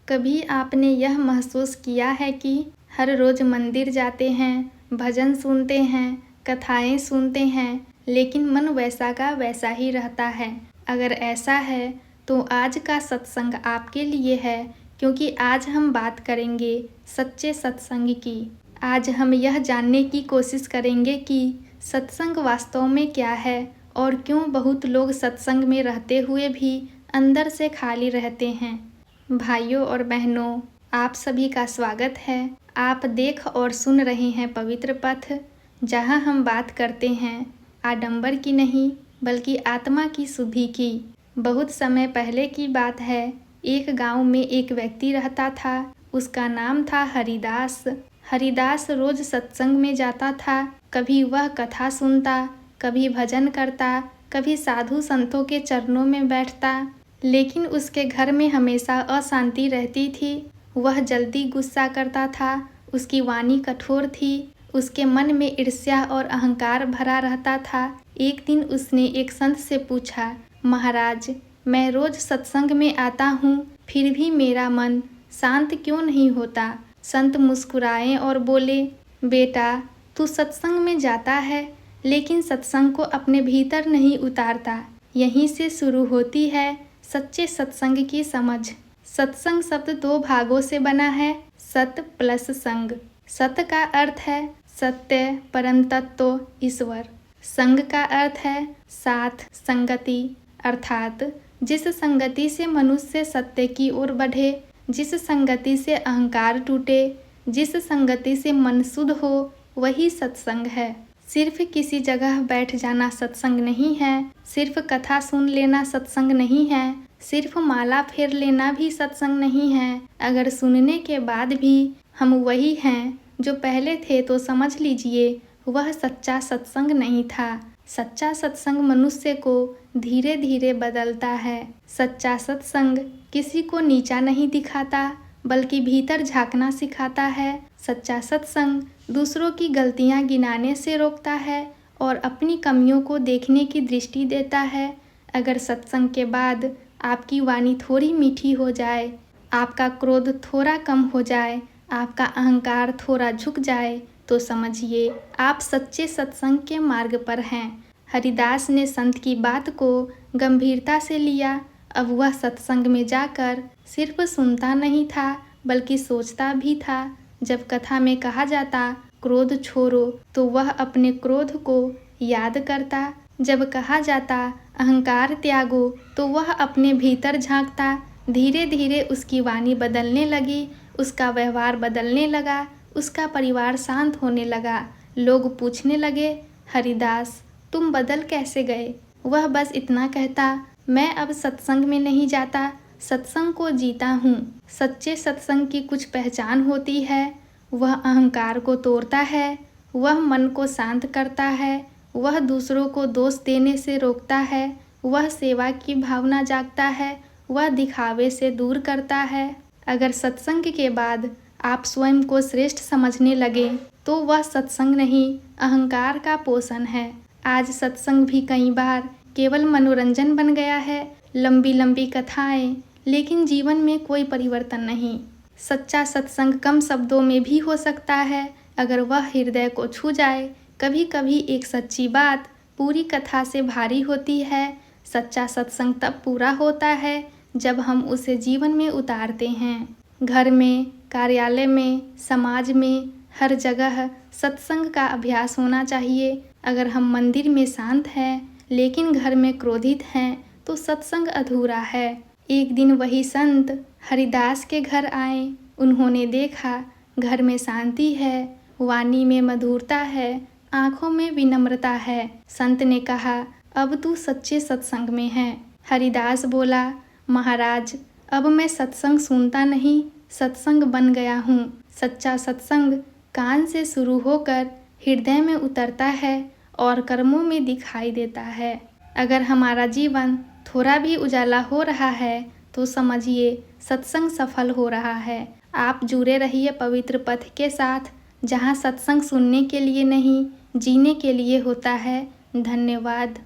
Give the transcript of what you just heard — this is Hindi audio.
कभी आपने यह महसूस किया है कि हर रोज़ मंदिर जाते हैं, भजन सुनते हैं, कथाएं सुनते हैं, लेकिन मन वैसा का वैसा ही रहता है? अगर ऐसा है तो आज का सत्संग आपके लिए है, क्योंकि आज हम बात करेंगे सच्चे सत्संग की। आज हम यह जानने की कोशिश करेंगे कि सत्संग वास्तव में क्या है और क्यों बहुत लोग सत्संग में रहते हुए भी अंदर से खाली रहते हैं। भाइयों और बहनों, आप सभी का स्वागत है। आप देख और सुन रहे हैं पवित्र पथ, जहां हम बात करते हैं आडंबर की नहीं बल्कि आत्मा की शुद्धि की। बहुत समय पहले की बात है। एक गांव में एक व्यक्ति रहता था। उसका नाम था हरिदास। हरिदास रोज सत्संग में जाता था। कभी वह कथा सुनता, कभी भजन करता, कभी साधु संतों के चरणों में बैठता। लेकिन उसके घर में हमेशा अशांति रहती थी। वह जल्दी गुस्सा करता था। उसकी वाणी कठोर थी। उसके मन में ईर्ष्या और अहंकार भरा रहता था। एक दिन उसने एक संत से पूछा, महाराज, मैं रोज सत्संग में आता हूँ, फिर भी मेरा मन शांत क्यों नहीं होता? संत मुस्कुराए और बोले, बेटा, तू सत्संग में जाता है, लेकिन सत्संग को अपने भीतर नहीं उतारता। यहीं से शुरू होती है सच्चे सत्संग की समझ। सत्संग शब्द दो भागों से बना है, सत प्लस संग। सत का अर्थ है सत्य, परम तत्व, ईश्वर। संग का अर्थ है साथ, संगति, अर्थात जिस संगति से मनुष्य सत्य की ओर बढ़े, जिस संगति से अहंकार टूटे, जिस संगति से मन शुद्ध हो, वही सत्संग है। सिर्फ किसी जगह बैठ जाना सत्संग नहीं है, सिर्फ कथा सुन लेना सत्संग नहीं है, सिर्फ माला फेर लेना भी सत्संग नहीं है। अगर सुनने के बाद भी हम वही हैं जो पहले थे, तो समझ लीजिए वह सच्चा सत्संग नहीं था। सच्चा सत्संग मनुष्य को धीरे धीरे बदलता है। सच्चा सत्संग किसी को नीचा नहीं दिखाता, बल्कि भीतर झांकना सिखाता है। सच्चा सत्संग दूसरों की गलतियां गिनाने से रोकता है और अपनी कमियों को देखने की दृष्टि देता है। अगर सत्संग के बाद आपकी वाणी थोड़ी मीठी हो जाए, आपका क्रोध थोड़ा कम हो जाए, आपका अहंकार थोड़ा झुक जाए, तो समझिए आप सच्चे सत्संग के मार्ग पर हैं। हरिदास ने संत की बात को गंभीरता से लिया। अब वह सत्संग में जाकर सिर्फ सुनता नहीं था, बल्कि सोचता भी था। जब कथा में कहा जाता क्रोध छोड़ो, तो वह अपने क्रोध को याद करता। जब कहा जाता अहंकार त्यागो, तो वह अपने भीतर झांकता। धीरे धीरे उसकी वाणी बदलने लगी, उसका व्यवहार बदलने लगा, उसका परिवार शांत होने लगा। लोग पूछने लगे, हरिदास, तुम बदल कैसे गए? वह बस इतना कहता, मैं अब सत्संग में नहीं जाता, सत्संग को जीता हूँ। सच्चे सत्संग की कुछ पहचान होती है। वह अहंकार को तोड़ता है, वह मन को शांत करता है, वह दूसरों को दोष देने से रोकता है, वह सेवा की भावना जागता है, वह दिखावे से दूर करता है। अगर सत्संग के बाद आप स्वयं को श्रेष्ठ समझने लगे, तो वह सत्संग नहीं, अहंकार का पोषण है। आज सत्संग भी कई बार केवल मनोरंजन बन गया है। लंबी लंबी कथाएं, लेकिन जीवन में कोई परिवर्तन नहीं। सच्चा सत्संग कम शब्दों में भी हो सकता है, अगर वह हृदय को छू जाए। कभी कभी एक सच्ची बात पूरी कथा से भारी होती है। सच्चा सत्संग तब पूरा होता है जब हम उसे जीवन में उतारते हैं। घर में, कार्यालय में, समाज में, हर जगह सत्संग का अभ्यास होना चाहिए। अगर हम मंदिर में शांत हैं, लेकिन घर में क्रोधित हैं, तो सत्संग अधूरा है। एक दिन वही संत हरिदास के घर आए। उन्होंने देखा घर में शांति है, वाणी में मधुरता है, आंखों में विनम्रता है। संत ने कहा, अब तू सच्चे सत्संग में है। हरिदास बोला, महाराज, अब मैं सत्संग सुनता नहीं, सत्संग बन गया हूँ। सच्चा सत्संग कान से शुरू होकर हृदय में उतरता है और कर्मों में दिखाई देता है। अगर हमारा जीवन थोड़ा भी उजाला हो रहा है, तो समझिए सत्संग सफल हो रहा है। आप जुड़े रहिए पवित्र पथ के साथ, जहाँ सत्संग सुनने के लिए नहीं, जीने के लिए होता है। धन्यवाद।